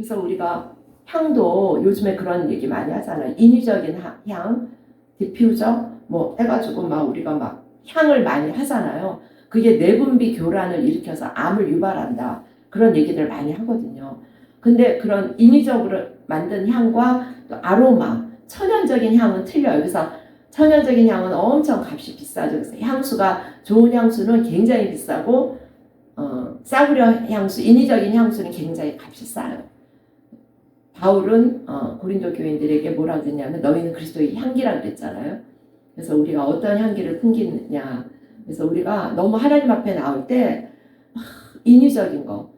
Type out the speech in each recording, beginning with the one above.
그래서 우리가 향도 요즘에 그런 얘기 많이 하잖아요. 인위적인 향, 디퓨저 뭐 해가지고 막 우리가 막 향을 많이 하잖아요. 그게 내분비 교란을 일으켜서 암을 유발한다. 그런 얘기들 많이 하거든요. 근데 그런 인위적으로 만든 향과 또 아로마, 천연적인 향은 틀려요. 그래서 천연적인 향은 엄청 값이 비싸죠. 그래서 향수가 좋은 향수는 굉장히 비싸고 싸구려 향수, 인위적인 향수는 굉장히 값이 싸요. 바울은 고린도 교인들에게 뭐라 그랬냐면 너희는 그리스도의 향기라 그랬잖아요. 그래서 우리가 어떤 향기를 풍기느냐. 그래서 우리가 너무 하나님 앞에 나올 때 인위적인 거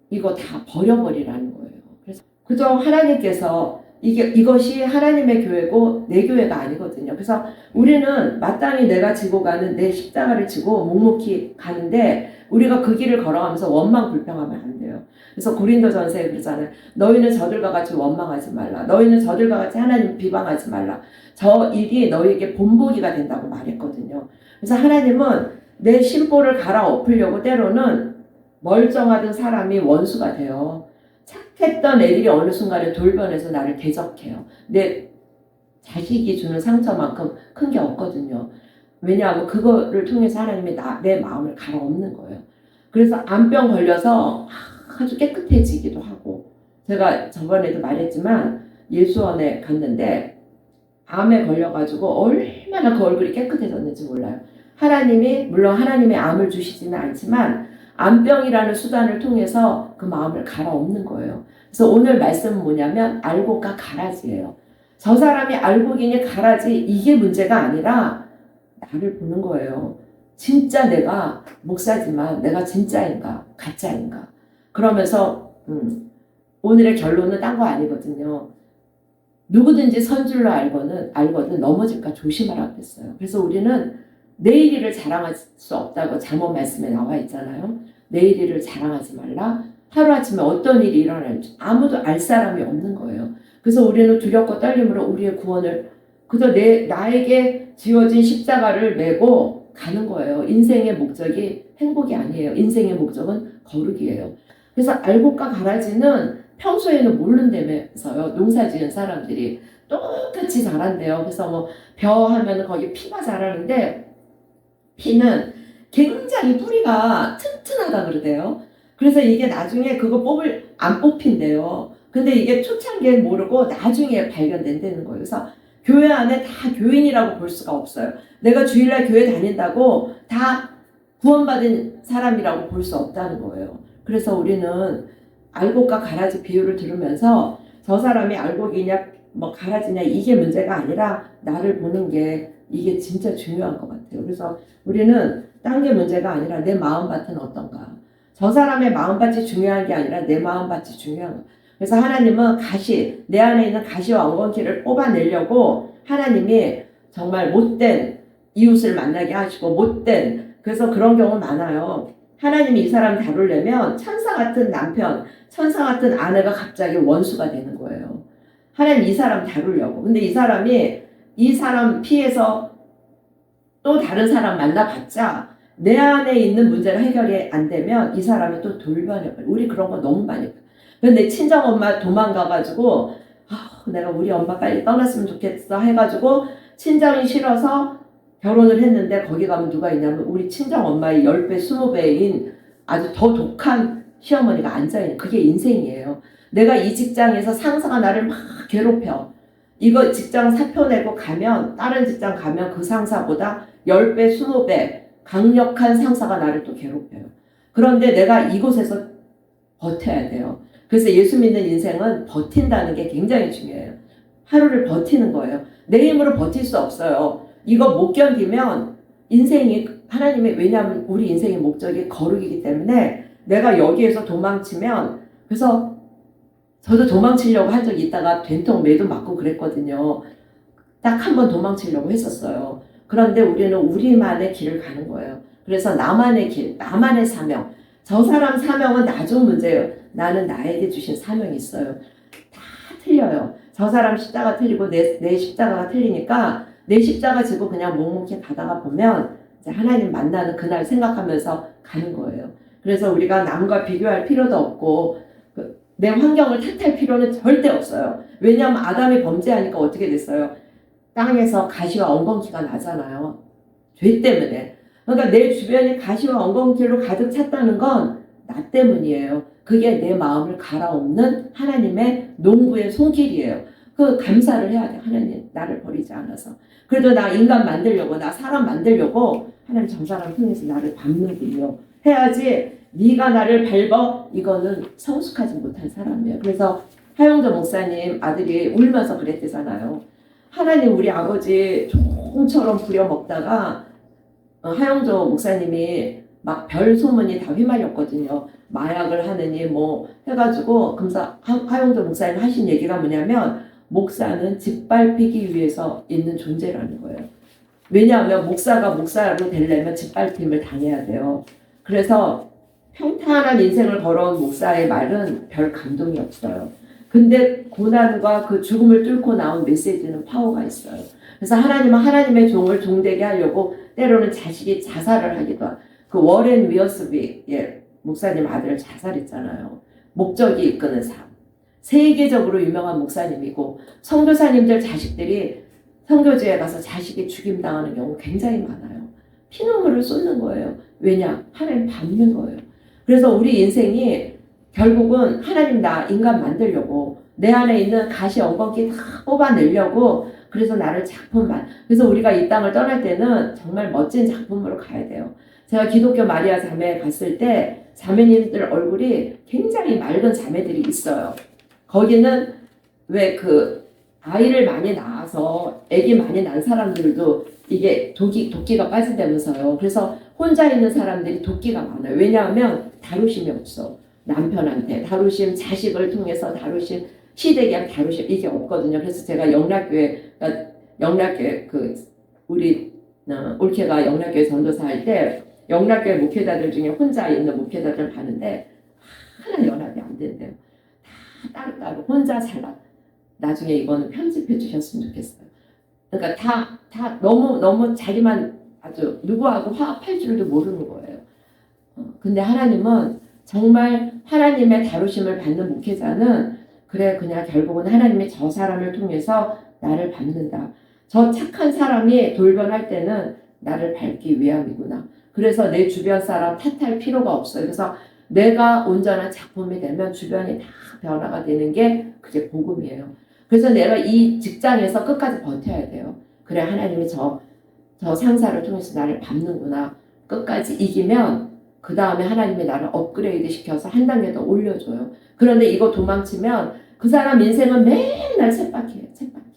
이거 다 버려버리라는 거예요. 그래서 그저 하나님께서 이것이 하나님의 교회고 내 교회가 아니거든요. 그래서 우리는 마땅히 내가 지고 가는 내 십자가를 지고 묵묵히 가는데 우리가 그 길을 걸어가면서 원망 불평하면 안 돼요. 그래서 고린도전서에 그러잖아요. 너희는 저들과 같이 원망하지 말라. 너희는 저들과 같이 하나님 비방하지 말라. 저 일이 너희에게 본보기가 된다고 말했거든요. 그래서 하나님은 내 심보를 갈아엎으려고 때로는 멀쩡하던 사람이 원수가 돼요. 착했던 애들이 어느 순간에 돌변해서 나를 대적해요. 내 자식이 주는 상처만큼 큰 게 없거든요. 왜냐하면 그거를 통해서 하나님이 내 마음을 갈아엎는 거예요. 그래서 암병 걸려서 아주 깨끗해지기도 하고, 제가 저번에도 말했지만 예수원에 갔는데 암에 걸려가지고 얼마나 그 얼굴이 깨끗해졌는지 몰라요. 하나님이 물론 하나님의 암을 주시지는 않지만 암병이라는 수단을 통해서 그 마음을 갈아엎는 거예요. 그래서 오늘 말씀은 뭐냐면 알곡과 가라지예요. 저 사람이 알곡이니 가라지 이게 문제가 아니라 나를 보는 거예요. 진짜 내가 목사지만 내가 진짜인가 가짜인가. 그러면서 오늘의 결론은 딴 거 아니거든요. 누구든지 선줄로 알거든 넘어질까 조심하라고 했어요. 그래서 우리는 내일 일을 자랑할 수 없다고 잠언 말씀에 나와 있잖아요. 내일 일을 자랑하지 말라. 하루아침에 어떤 일이 일어날지 아무도 알 사람이 없는 거예요. 그래서 우리는 두렵고 떨림으로 우리의 구원을 그저 나에게 지어진 십자가를 메고 가는 거예요. 인생의 목적이 행복이 아니에요. 인생의 목적은 거룩이에요. 그래서 알곡과 가라지는 평소에는 모른다면서요. 농사 지은 사람들이 똑같이 자란대요. 그래서 뭐 벼 하면 거기 피가 자라는데 피는 굉장히 뿌리가 튼튼하다 그러대요. 그래서 이게 나중에 그거 안 뽑힌대요. 근데 이게 초창기엔 모르고 나중에 발견된다는 거예요. 그래서 교회 안에 다 교인이라고 볼 수가 없어요. 내가 주일날 교회 다닌다고 다 구원받은 사람이라고 볼 수 없다는 거예요. 그래서 우리는 알곡과 가라지 비유를 들으면서 저 사람이 알곡이냐 뭐 가라지냐 이게 문제가 아니라 나를 보는 게 이게 진짜 중요한 것 같아요. 그래서 우리는 딴 게 문제가 아니라 내 마음밭은 어떤가. 저 사람의 마음밭이 중요한 게 아니라 내 마음밭이 중요한 거. 그래서 하나님은 내 안에 있는 가시와 엉겅퀴를 뽑아내려고 하나님이 정말 못된 이웃을 만나게 하시고 그래서 그런 경우 많아요. 하나님이 이 사람 다루려면 천사 같은 남편, 천사 같은 아내가 갑자기 원수가 되는 거예요. 하나님 이 사람 다루려고. 근데 이 사람 피해서 또 다른 사람 만나봤자 내 안에 있는 문제가 해결이 안 되면 이 사람이 또 돌변해버려. 우리 그런 거 너무 많이 해요. 근데 친정엄마 도망가가지고 내가 우리 엄마 빨리 떠났으면 좋겠어 해가지고 친정이 싫어서 결혼을 했는데 거기 가면 누가 있냐면 우리 친정엄마의 10배, 20배인 아주 더 독한 시어머니가 앉아있는 그게 인생이에요. 내가 이 직장에서 상사가 나를 막 괴롭혀. 이거 직장 사표 내고 가면 다른 직장 가면 그 상사보다 10배, 20배 강력한 상사가 나를 또 괴롭혀요. 그런데 내가 이곳에서 버텨야 돼요. 그래서 예수 믿는 인생은 버틴다는 게 굉장히 중요해요. 하루를 버티는 거예요. 내 힘으로 버틸 수 없어요. 이거 못 견디면 왜냐하면 우리 인생의 목적이 거룩이기 때문에 내가 여기에서 도망치면 그래서 저도 도망치려고 한 적이 있다가 된통 매도 맞고 그랬거든요. 딱 한 번 도망치려고 했었어요. 그런데 우리는 우리만의 길을 가는 거예요. 그래서 나만의 길, 나만의 사명. 저 사람 사명은 나중 문제예요. 나는 나에게 주신 사명이 있어요. 다 틀려요. 저 사람 십자가 틀리고 내 십자가가 틀리니까 내 십자가 지고 그냥 묵묵히 가다가 보면 이제 하나님 만나는 그날 생각하면서 가는 거예요. 그래서 우리가 남과 비교할 필요도 없고 내 환경을 탓할 필요는 절대 없어요. 왜냐하면 아담이 범죄하니까 어떻게 됐어요? 땅에서 가시와 엉겅퀴가 나잖아요. 죄 때문에. 그러니까 내 주변이 가시와 엉겅퀴로 가득 찼다는 건 나 때문이에요. 그게 내 마음을 갈아엎는 하나님의 농부의 손길이에요. 그 감사를 해야 돼. 하나님 나를 버리지 않아서. 그래도 나 인간 만들려고, 나 사람 만들려고 하나님 저 사람 통해서 나를 밟는군요. 해야지. 네가 나를 밟아. 이거는 성숙하지 못한 사람이에요. 그래서 하영조 목사님 아들이 울면서 그랬대잖아요. 하나님 우리 아버지 종처럼 부려먹다가 하영조 목사님이 막 별 소문이 다 휘말렸거든요. 마약을 하느니 뭐 해가지고 그래서 하영조 목사님 하신 얘기가 뭐냐면 목사는 짓밟히기 위해서 있는 존재라는 거예요. 왜냐하면 목사가 목사로 되려면 짓밟힘을 당해야 돼요. 그래서 평탄한 인생을 걸어온 목사의 말은 별 감동이 없어요. 근데 고난과 그 죽음을 뚫고 나온 메시지는 파워가 있어요. 그래서 하나님은 하나님의 종을 종되게 하려고 때로는 자식이 자살을 하기도 하고 그 워렌 위어스비 목사님 아들 자살했잖아요. 목적이 이끄는 삶. 세계적으로 유명한 목사님이고 선교사님들 자식들이 선교지에 가서 자식이 죽임당하는 경우 굉장히 많아요. 피눈물을 쏟는 거예요. 왜냐? 하나님 밟는 거예요. 그래서 우리 인생이 결국은 하나님 나 인간 만들려고 내 안에 있는 가시 엉겅퀴 다 뽑아내려고 그래서 나를 작품만 그래서 우리가 이 땅을 떠날 때는 정말 멋진 작품으로 가야 돼요. 제가 기독교 마리아 자매에 갔을 때 자매님들 얼굴이 굉장히 맑은 자매들이 있어요. 거기는 왜 그 아이를 많이 낳아서 아기 많이 낳은 사람들도 이게 도끼가 빠진다면서요. 그래서 혼자 있는 사람들이 도끼가 많아요. 왜냐하면 다루심이 없어. 남편한테 다루심, 자식을 통해서 다루심, 시댁이랑 다루심 이게 없거든요. 그래서 제가 영락교회 그 우리 올케가 영락교회 전도사 할 때 영락교회 목회자들 중에 혼자 있는 목회자들 봤는데 하나 연합이 안 된대요. 다 따로 혼자 살아. 나중에 이거는 편집해 주셨으면 좋겠어요. 그러니까 다 너무 자기만 아주 누구하고 화합할 줄도 모르는 거예요. 근데 하나님은 정말 하나님의 다루심을 받는 목회자는 그래 그냥 결국은 하나님이 저 사람을 통해서 나를 밟는다. 저 착한 사람이 돌변할 때는 나를 밟기 위함이구나. 그래서 내 주변 사람 탓할 필요가 없어요. 그래서 내가 온전한 작품이 되면 주변이 다 변화가 되는 게 그게 복음이에요. 그래서 내가 이 직장에서 끝까지 버텨야 돼요. 그래 하나님이 저 상사를 통해서 나를 밟는구나. 끝까지 이기면 그 다음에 하나님이 나를 업그레이드 시켜서 한 단계 더 올려줘요. 그런데 이거 도망치면 그 사람 인생은 맨날 쳇바퀴예요. 쳇바퀴.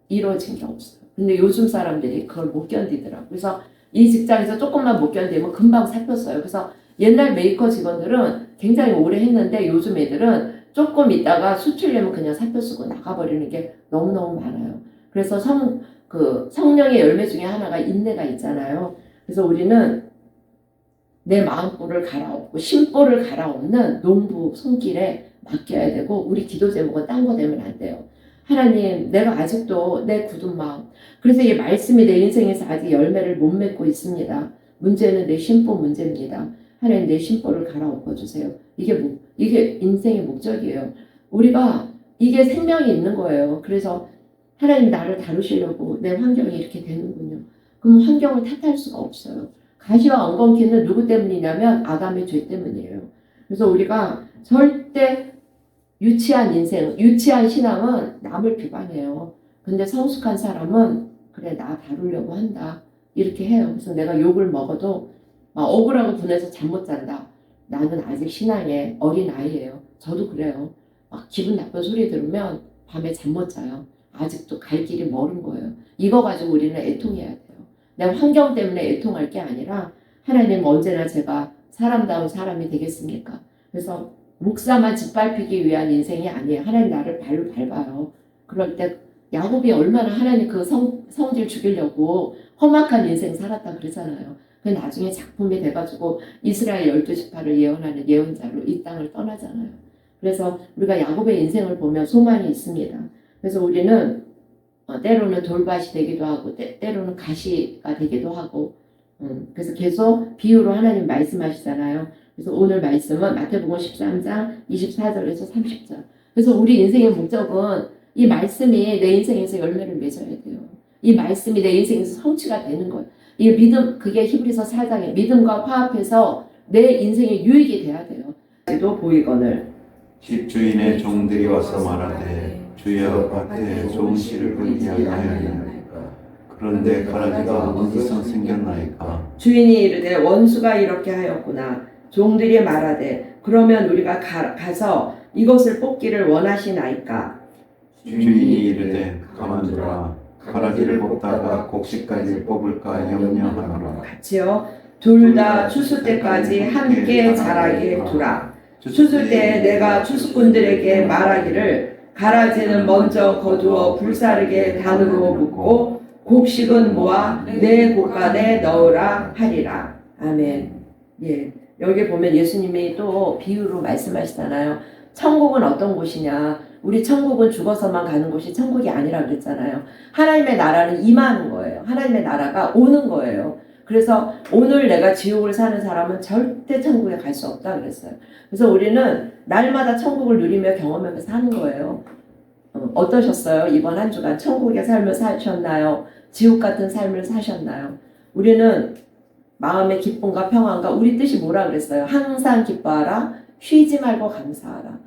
이루어진 게 없어요. 근데 요즘 사람들이 그걸 못 견디더라고요. 그래서 이 직장에서 조금만 못 견디면 금방 잡혔어요. 그래서 옛날 메이커 직원들은 굉장히 오래 했는데 요즘 애들은 조금 있다가 수출되면 그냥 사표 쓰고 나가버리는 게 너무너무 많아요. 그래서 성령의 열매 중에 하나가 인내가 있잖아요. 그래서 우리는 내 마음볼을 갈아엎고 심볼을 갈아엎는 농부 손길에 맡겨야 되고 우리 기도 제목은 딴 거 되면 안 돼요. 하나님 내가 아직도 내 굳은 마음 그래서 이 말씀이 내 인생에서 아직 열매를 못 맺고 있습니다. 문제는 내 심보 문제입니다. 하나님 내 심보를 갈아엎어 주세요. 이게 인생의 목적이에요. 우리가 이게 생명이 있는 거예요. 그래서 하나님 나를 다루시려고 내 환경이 이렇게 되는군요. 그럼 환경을 탓할 수가 없어요. 가시와 엉겅퀴는 누구 때문이냐면 아담의 죄 때문이에요. 그래서 우리가 절대 유치한 인생, 유치한 신앙은 남을 비판해요. 근데 성숙한 사람은 그래 나 다루려고 한다. 이렇게 해요. 그래서 내가 욕을 먹어도 막 억울하고 분해서 잠 못 잔다. 나는 아직 신앙의 어린아이예요. 저도 그래요. 막 기분 나쁜 소리 들으면 밤에 잠 못 자요. 아직도 갈 길이 멀은 거예요. 이거 가지고 우리는 애통해야 돼요. 내 환경 때문에 애통할 게 아니라 하나님 언제나 제가 사람다운 사람이 되겠습니까? 그래서 목사만 짓밟히기 위한 인생이 아니에요. 하나님 나를 밟아요. 그럴 때 야곱이 얼마나 하나님 그 성질 죽이려고 험악한 인생 살았다 그러잖아요. 그 나중에 작품이 돼가지고 이스라엘 12지파를 예언하는 예언자로 이 땅을 떠나잖아요. 그래서 우리가 야곱의 인생을 보면 소망이 있습니다. 그래서 우리는 때로는 돌밭이 되기도 하고 때로는 가시가 되기도 하고 그래서 계속 비유로 하나님 말씀하시잖아요. 그래서 오늘 말씀은 마태복음 13장 24절에서 30절. 그래서 우리 인생의 목적은 이 말씀이 내 인생에서 열매를 맺어야 돼요. 이 말씀이 내 인생에서 성취가 되는 거예요. 이 믿음, 그게 히브리서 4장에 믿음과 화합해서 내 인생의 유익이 돼야 돼요. 또 보이건을 집주인의 종들이 와서 말하되 주여 밭에 좋은 씨를 뿌리게 하였나이까. 그런데 가라지가 어디서 생겼나이까. 주인이 이르되 원수가 이렇게 하였구나. 종들이 말하되 그러면 우리가 가서 이것을 뽑기를 원하시나이까. 주인이 이르되 가만두라. 가라지를 뽑다가 곡식까지 뽑을까 염려하노라. 같이요. 둘 다 추수 때까지 함께 자라게 두라. 추수 때에 내가 추수꾼들에게 말하기를 가라지는 먼저 거두어 불사르게 단으로 묶고 곡식은 모아 내 곳간에 넣으라 하리라. 아멘. 예. 여기 보면 예수님이 또 비유로 말씀하시잖아요. 천국은 어떤 곳이냐. 우리 천국은 죽어서만 가는 곳이 천국이 아니라 그랬잖아요. 하나님의 나라는 임하는 거예요. 하나님의 나라가 오는 거예요. 그래서 오늘 내가 지옥을 사는 사람은 절대 천국에 갈 수 없다 그랬어요. 그래서 우리는 날마다 천국을 누리며 경험하면서 사는 거예요. 어떠셨어요? 이번 한 주간 천국의 삶을 사셨나요? 지옥 같은 삶을 사셨나요? 우리는 마음의 기쁨과 평안과 우리 뜻이 뭐라 그랬어요? 항상 기뻐하라. 쉬지 말고 감사하라.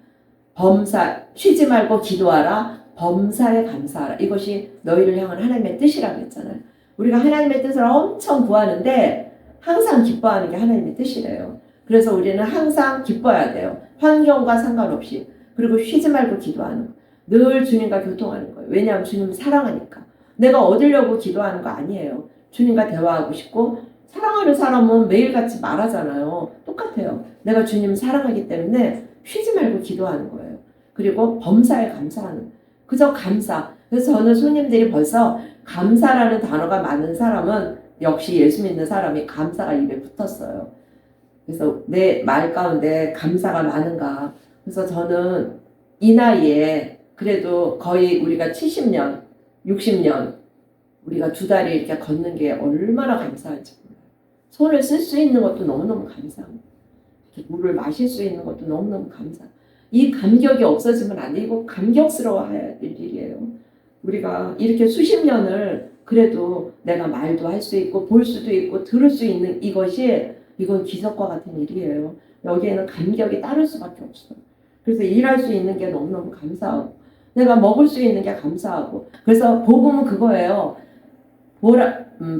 쉬지 말고 기도하라. 범사에 감사하라. 이것이 너희를 향한 하나님의 뜻이라고 했잖아요. 우리가 하나님의 뜻을 엄청 구하는데 항상 기뻐하는 게 하나님의 뜻이래요. 그래서 우리는 항상 기뻐해야 돼요. 환경과 상관없이. 그리고 쉬지 말고 기도하는 거. 늘 주님과 교통하는 거예요. 왜냐하면 주님을 사랑하니까. 내가 얻으려고 기도하는 거 아니에요. 주님과 대화하고 싶고 사랑하는 사람은 매일같이 말하잖아요. 똑같아요. 내가 주님을 사랑하기 때문에 쉬지 말고 기도하는 거예요. 그리고 범사에 감사하는 거예요. 그저 감사. 그래서 저는 손님들이 벌써 감사라는 단어가 많은 사람은 역시 예수 믿는 사람이 감사가 입에 붙었어요. 그래서 내 말 가운데 감사가 많은가. 그래서 저는 이 나이에 그래도 거의 우리가 70년, 60년 우리가 두 다리 이렇게 걷는 게 얼마나 감사한지 몰라요. 손을 쓸 수 있는 것도 너무너무 감사합니다. 물을 마실 수 있는 것도 너무너무 감사합니다. 이 감격이 없어지면 안 돼. 이거 감격스러워해야 될 일이에요. 우리가 이렇게 수십 년을 그래도 내가 말도 할 수 있고 볼 수도 있고 들을 수 있는 이건 기적과 같은 일이에요. 여기에는 감격이 따를 수밖에 없어요. 그래서 일할 수 있는 게 너무너무 감사하고 내가 먹을 수 있는 게 감사하고 그래서 복음은 그거예요.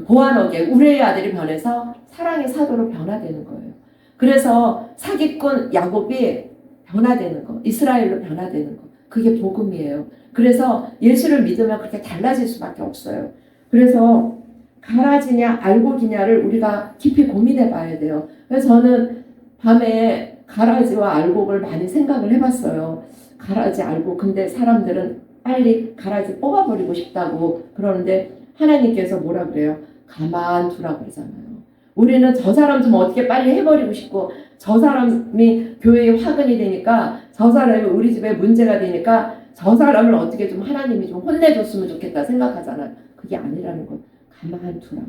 보아너게 우레의 아들이 변해서 사랑의 사도로 변화되는 거예요. 그래서 사기꾼 야곱이 변화되는 거, 이스라엘로 변화되는 거, 그게 복음이에요. 그래서 예수를 믿으면 그렇게 달라질 수밖에 없어요. 그래서 가라지냐 알곡이냐를 우리가 깊이 고민해 봐야 돼요. 그래서 저는 밤에 가라지와 알곡을 많이 생각을 해봤어요. 가라지 알곡. 근데 사람들은 빨리 가라지 뽑아버리고 싶다고 그러는데 하나님께서 뭐라 그래요? 가만두라고 그러잖아요. 우리는 저 사람 좀 어떻게 빨리 해버리고 싶고 저 사람이 교회의 화근이 되니까 저 사람이 우리 집에 문제가 되니까 저 사람을 어떻게 좀 하나님이 좀 혼내줬으면 좋겠다 생각하잖아요. 그게 아니라는 거. 가만두라.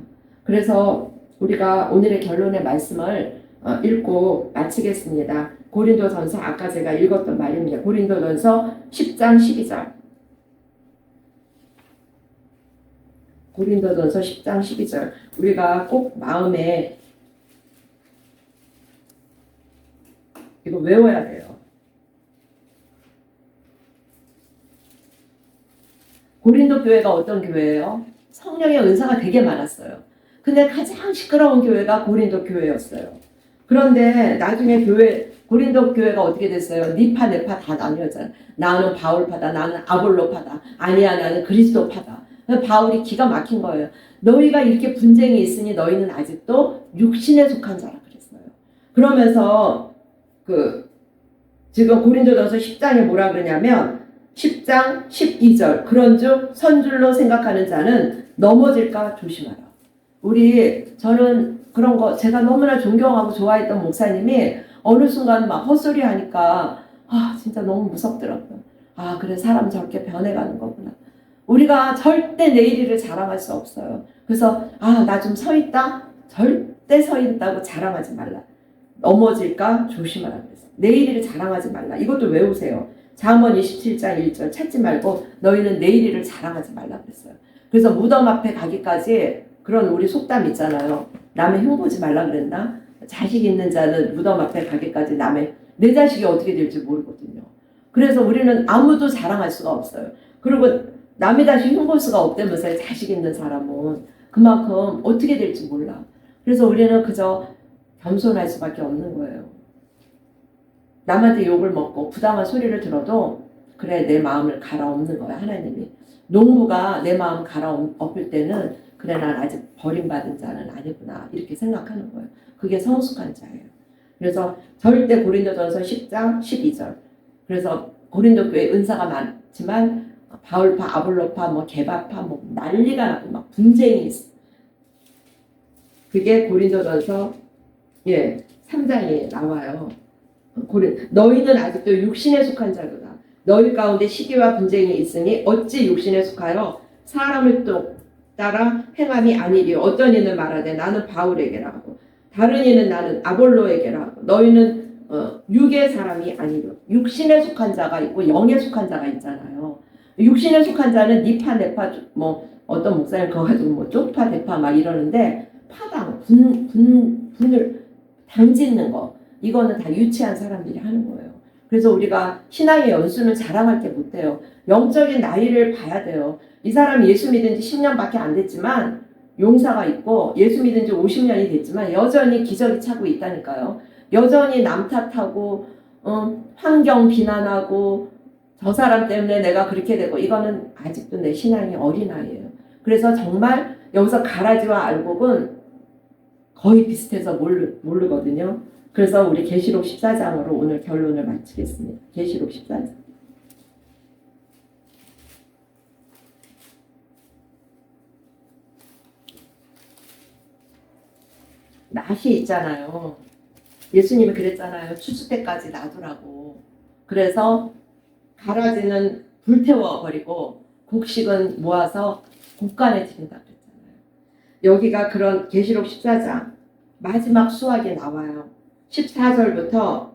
그래서 우리가 오늘의 결론의 말씀을 읽고 마치겠습니다. 고린도전서 아까 제가 읽었던 말입니다. 고린도전서 10장 12절. 고린도전서 10장 12절. 우리가 꼭 마음에 이거 외워야 돼요. 고린도 교회가 어떤 교회예요? 성령의 은사가 되게 많았어요. 근데 가장 시끄러운 교회가 고린도 교회였어요. 그런데 나중에 고린도 교회가 어떻게 됐어요? 니파 네파 다 나뉘었잖아요. 나는 바울파다, 나는 아볼로파다, 아니야 나는 그리스도파다. 바울이 기가 막힌 거예요. 너희가 이렇게 분쟁이 있으니 너희는 아직도 육신에 속한 자라 그랬어요. 그러면서 지금 고린도전서 10장에 뭐라 그러냐면 10장 12절 그런즉 선줄로 생각하는 자는 넘어질까 조심하라. 저는 그런 거 제가 너무나 존경하고 좋아했던 목사님이 어느 순간 막 헛소리 하니까 진짜 너무 무섭더라고요. 그래 사람 저렇게 변해가는 거구나. 우리가 절대 내일 일을 자랑할 수 없어요. 그래서 나 좀 서 있다? 절대 서 있다고 자랑하지 말라. 넘어질까 조심하라 그랬어요. 내일을 자랑하지 말라. 이것도 외우세요. 잠언 27장 1절 찾지 말고 너희는 내일을 자랑하지 말라 그랬어요. 그래서 무덤 앞에 가기까지 그런 우리 속담 있잖아요. 남의 흉보지 말라 그랬나? 자식 있는 자는 무덤 앞에 가기까지 내 자식이 어떻게 될지 모르거든요. 그래서 우리는 아무도 자랑할 수가 없어요. 그리고 남의 자식 흉볼 수가 없다면서요. 자식 있는 사람은 그만큼 어떻게 될지 몰라. 그래서 우리는 그저 겸손할 수밖에 없는 거예요. 남한테 욕을 먹고 부당한 소리를 들어도 그래 내 마음을 갈아엎는 거야 하나님이. 농부가 내 마음 갈아엎을 때는 그래 난 아직 버림받은 자는 아니구나 이렇게 생각하는 거예요. 그게 성숙한 자예요. 그래서 절대 고린도전서 10장 12절. 그래서 고린도 교회 은사가 많지만 바울파, 아볼로파, 뭐 게바파, 뭐 난리가 나고 막 분쟁이 있어. 그게 고린도전서 3장에 나와요. 너희는 아직도 육신에 속한 자로다. 너희 가운데 시기와 분쟁이 있으니 어찌 육신에 속하여 사람을 또 따라 행함이 아니리요. 어떤 이는 말하되 나는 바울에게라 하고 다른 이는 나는 아볼로에게라 하고 너희는 육의 사람이 아니려. 육신에 속한 자가 있고 영에 속한 자가 있잖아요. 육신에 속한 자는 니파 네파 뭐 어떤 목사님 그거 가지고 뭐 쪽파 대파 막 이러는데 파당 분을 당짓는 거 이거는 다 유치한 사람들이 하는 거예요. 그래서 우리가 신앙의 연수는 자랑할 게 못 돼요. 영적인 나이를 봐야 돼요. 이 사람이 예수 믿은 지 10년밖에 안 됐지만 용사가 있고 예수 믿은 지 50년이 됐지만 여전히 기저귀 차고 있다니까요. 여전히 남 탓하고 환경 비난하고 저 사람 때문에 내가 그렇게 되고 이거는 아직도 내 신앙이 어린아이예요. 그래서 정말 여기서 가라지와 알곡은 거의 비슷해서 모르거든요. 그래서 우리 계시록 14장으로 오늘 결론을 마치겠습니다. 계시록 14장. 낫이 있잖아요. 예수님이 그랬잖아요. 추수 때까지 놔두라고. 그래서 가라지는 불태워버리고 곡식은 모아서 곡간에 드린다 그랬잖아요. 여기가 그런 계시록 14장 마지막 수학에 나와요. 14절부터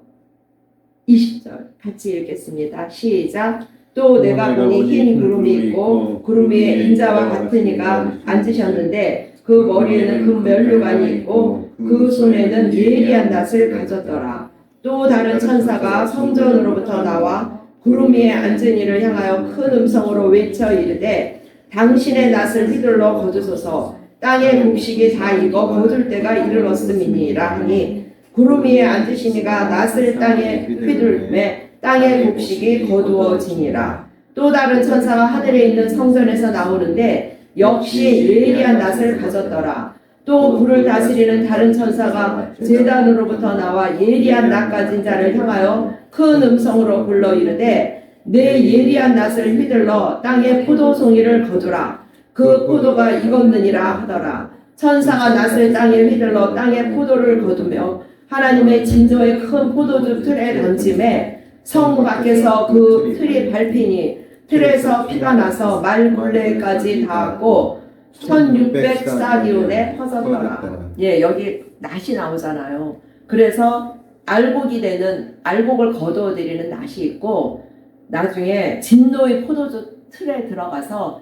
20절 같이 읽겠습니다. 시작. 또 내가 보니 흰 구름이 있고 구름 위에 인자와 같은 이가 앉으셨는데 그 머리에는 금면류관이 있고 그 손에는 예리한 낫을 가졌더라. 또 다른 천사가 성전으로부터 나와 구름 위에 앉은 이를 향하여 큰 음성으로 외쳐 이르되 당신의 낫을 휘둘러 거두소서. 땅의 곡식이 다 익어 거둘 때가 이르렀음이니라 하니 구름 위에 앉으신 이가 낫을 땅에 휘둘매 땅의 곡식이 거두어지니라. 또 다른 천사가 하늘에 있는 성전에서 나오는데 역시 예리한 낫을 가졌더라. 또 불을 다스리는 다른 천사가 제단으로부터 나와 예리한 낫 가진 자를 향하여 큰 음성으로 불러 이르되 내 예리한 낫을 휘둘러 땅에 포도송이를 거두라. 그 포도가 익었느니라 하더라. 천사가 낫을 땅에 휘둘러 땅에 포도를 거두며 하나님의 진노의 큰 포도주 틀에 던짐에 성 밖에서 그 틀이 밟히니 틀에서 피가 나서 말굴레까지 닿았고 1600사디온에 퍼졌더라. 여기 낫이 나오잖아요. 그래서 알곡을 거두어들이는 낫이 있고 나중에 진노의 포도주 틀에 들어가서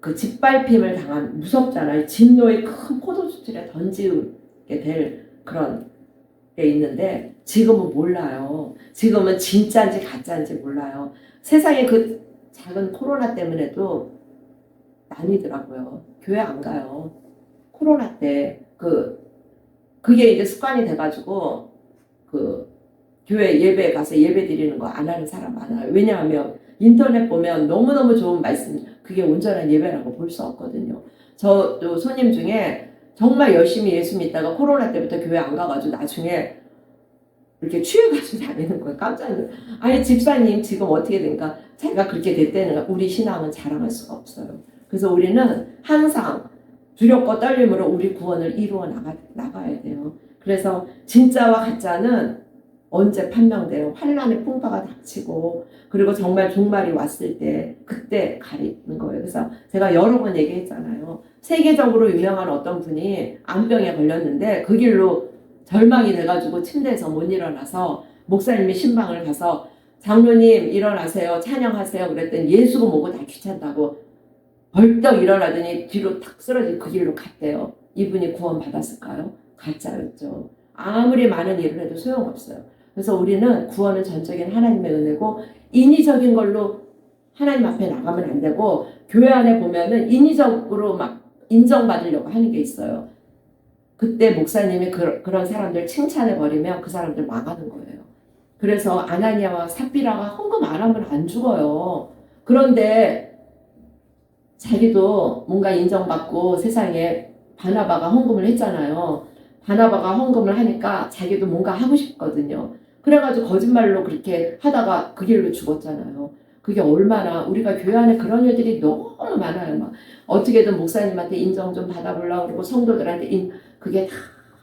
그 짓밟힘을 당한 무섭잖아요. 진노의 큰 포도주 틀에 던지게 될 그런 게 있는데 지금은 몰라요. 지금은 진짜인지 가짜인지 몰라요. 세상에 그 작은 코로나 때문에도 나뉘더라고요. 교회 안 가요. 코로나 때 그게 이제 습관이 돼가지고 교회 예배 가서 예배 드리는 거 안 하는 사람 많아요. 왜냐하면 인터넷 보면 너무너무 좋은 말씀, 그게 온전한 예배라고 볼 수 없거든요. 저도 손님 중에 정말 열심히 예수 믿다가 코로나 때부터 교회 안 가가지고 나중에 이렇게 취해가지고 다니는 거예요. 깜짝 놀라요. 아니 집사님 지금 어떻게 된가? 제가 그렇게 됐다는 우리 신앙은 자랑할 수가 없어요. 그래서 우리는 항상 두렵고 떨림으로 우리 구원을 이루어 나가야 돼요. 그래서 진짜와 가짜는 언제 판명돼요? 환란의 풍파가 닥치고 그리고 정말 종말이 왔을 때 그때 가리는 거예요. 그래서 제가 여러 번 얘기했잖아요. 세계적으로 유명한 어떤 분이 암병에 걸렸는데 그 길로 절망이 돼가지고 침대에서 못 일어나서 목사님이 신방을 가서 장로님 일어나세요, 찬양하세요 그랬더니 예수고 뭐고 다 귀찮다고 벌떡 일어나더니 뒤로 탁 쓰러지고 그 길로 갔대요. 이분이 구원 받았을까요? 가짜였죠. 아무리 많은 일을 해도 소용없어요. 그래서 우리는 구원은 전적인 하나님의 은혜고 인위적인 걸로 하나님 앞에 나가면 안 되고, 교회 안에 보면은 인위적으로 막 인정받으려고 하는 게 있어요. 그때 목사님이 그런 사람들 칭찬해 버리면 그 사람들 망하는 거예요. 그래서 아나니아와 삽비라가 헌금 안 하면 안 죽어요. 그런데 자기도 뭔가 인정받고 세상에 바나바가 헌금을 했잖아요. 바나바가 헌금을 하니까 자기도 뭔가 하고 싶거든요. 그래가지고 거짓말로 그렇게 하다가 그 길로 죽었잖아요. 그게 얼마나, 우리가 교회 안에 그런 일들이 너무 많아요. 막 어떻게든 목사님한테 인정 좀 받아보려고 그러고 성도들한테 그게 다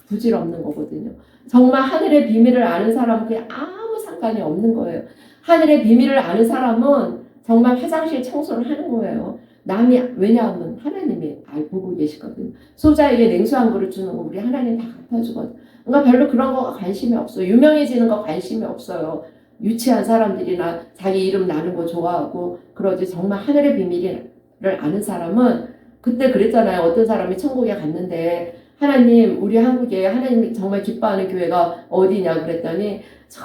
부질없는 거거든요. 정말 하늘의 비밀을 아는 사람은 그냥 아무 상관이 없는 거예요. 하늘의 비밀을 아는 사람은 정말 화장실 청소를 하는 거예요. 남이, 왜냐하면 하나님이 보고 계시거든요. 소자에게 냉수 한 그릇 주는 거 우리 하나님 다 갚아주거든요. 그러니까 별로 그런 거 관심이 없어요. 유명해지는 거 관심이 없어요. 유치한 사람들이나 자기 이름 나는 거 좋아하고 그러지. 정말 하늘의 비밀을 아는 사람은, 그때 그랬잖아요. 어떤 사람이 천국에 갔는데 하나님, 우리 한국에 하나님이 정말 기뻐하는 교회가 어디냐 그랬더니 저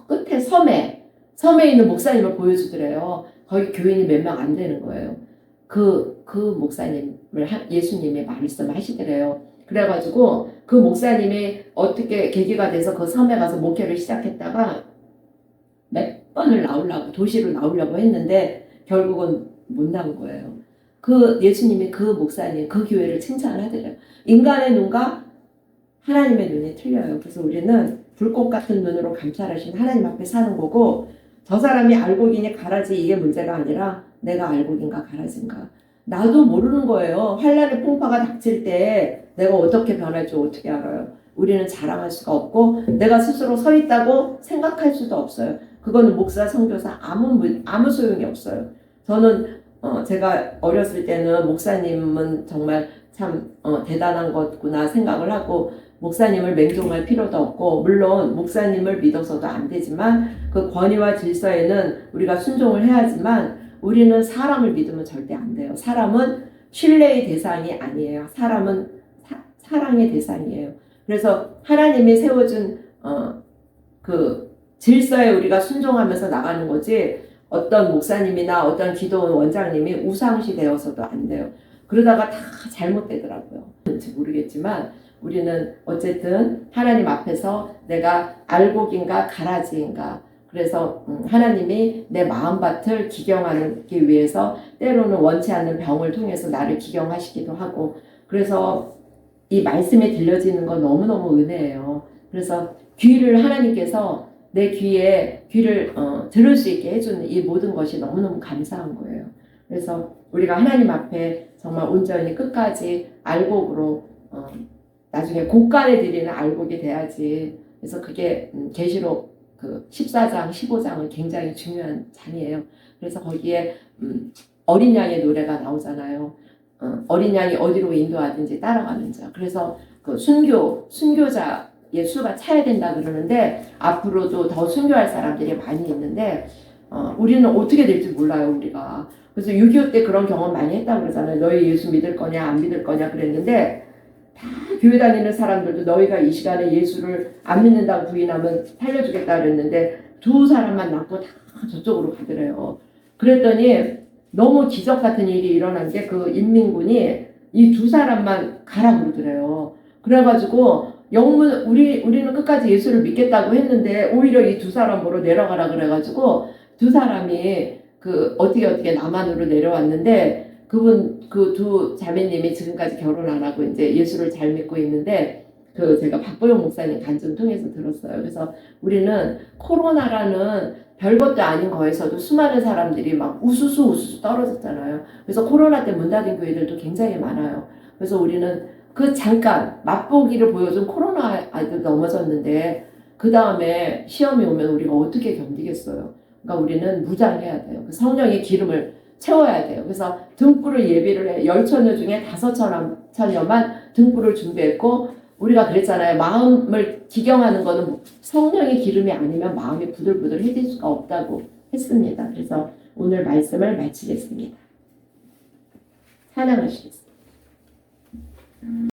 끝에 섬에 있는 목사님을 보여주더래요. 거기 교인이 몇 명 안 되는 거예요. 그 목사님을 예수님이 말씀을 하시더래요. 그래가지고 그 목사님이 어떻게 계기가 돼서 그 섬에 가서 목회를 시작했다가 몇 번을 도시로 나오려고 했는데 결국은 못 나온 거예요. 그 예수님이 그 목사님, 그 교회를 칭찬을 하더래요. 인간의 눈과 하나님의 눈이 틀려요. 그래서 우리는 불꽃 같은 눈으로 감찰하신 하나님 앞에 사는 거고, 저 사람이 알곡이니 가라지 이게 문제가 아니라 내가 알곡인가 가라지인가. 나도 모르는 거예요. 환란의 풍파가 닥칠 때 내가 어떻게 변할지 어떻게 알아요. 우리는 자랑할 수가 없고 내가 스스로 서 있다고 생각할 수도 없어요. 그거는 목사, 선교사 아무 소용이 없어요. 저는 제가 어렸을 때는 목사님은 정말 참 대단한 것구나 생각을 하고, 목사님을 맹종할 필요도 없고, 물론 목사님을 믿어서도 안 되지만 그 권위와 질서에는 우리가 순종을 해야지만 우리는 사람을 믿으면 절대 안 돼요. 사람은 신뢰의 대상이 아니에요. 사람은 사랑의 대상이에요. 그래서 하나님이 세워준 그 질서에 우리가 순종하면서 나가는 거지, 어떤 목사님이나 어떤 기도원 원장님이 우상시 되어서도 안 돼요. 그러다가 다 잘못되더라고요. 뭔지 모르겠지만 우리는 어쨌든 하나님 앞에서 내가 알곡인가 가라지인가, 그래서 하나님이 내 마음밭을 기경하기 위해서 때로는 원치 않는 병을 통해서 나를 기경하시기도 하고, 그래서 이 말씀이 들려지는 건 너무너무 은혜예요. 그래서 귀를 하나님께서 내 귀를 들을 수 있게 해주는 이 모든 것이 너무너무 감사한 거예요. 그래서 우리가 하나님 앞에 정말 온전히 끝까지 알곡으로 나중에 고가에 드리는 알곡이 돼야지. 그래서 그게 계시록 그 14장, 15장은 굉장히 중요한 장이에요. 그래서 거기에 어린 양의 노래가 나오잖아요. 어린 양이 어디로 인도하든지 따라가는 자. 그래서 그 순교자의 수가 차야 된다 그러는데 앞으로도 더 순교할 사람들이 많이 있는데 우리는 어떻게 될지 몰라요, 우리가. 그래서 6.25 때 그런 경험 많이 했다고 그러잖아요. 너희 예수 믿을 거냐 안 믿을 거냐 그랬는데, 다 교회 다니는 사람들도 너희가 이 시간에 예수를 안 믿는다고 부인하면 살려주겠다 그랬는데 두 사람만 남고 다 저쪽으로 가더래요. 그랬더니 너무 기적 같은 일이 일어난 게, 그 인민군이 이 두 사람만 가라 그러더래요. 그래가지고 우리는 끝까지 예수를 믿겠다고 했는데 오히려 이 두 사람 보러 내려가라 그래가지고 두 사람이 어떻게 남한으로 내려왔는데, 그 두 자매님이 지금까지 결혼 안 하고 이제 예수를 잘 믿고 있는데, 제가 박보영 목사님 간증 통해서 들었어요. 그래서 우리는 코로나라는 별것도 아닌 거에서도 수많은 사람들이 막 우수수 떨어졌잖아요. 그래서 코로나 때 문 닫은 교회들도 굉장히 많아요. 그래서 우리는 그 잠깐 맛보기를 보여준 코로나도 넘어졌는데 그 다음에 시험이 오면 우리가 어떻게 견디겠어요. 그러니까 우리는 무장해야 돼요. 그 성령의 기름을 채워야 돼요. 그래서 등불을 예비를 해. 10처녀 중에 5처녀만 등불을 준비했고, 우리가 그랬잖아요. 마음을 기경하는 거는 성령의 기름이 아니면 마음이 부들부들해질 수가 없다고 했습니다. 그래서 오늘 말씀을 마치겠습니다. 찬양하시겠습니다.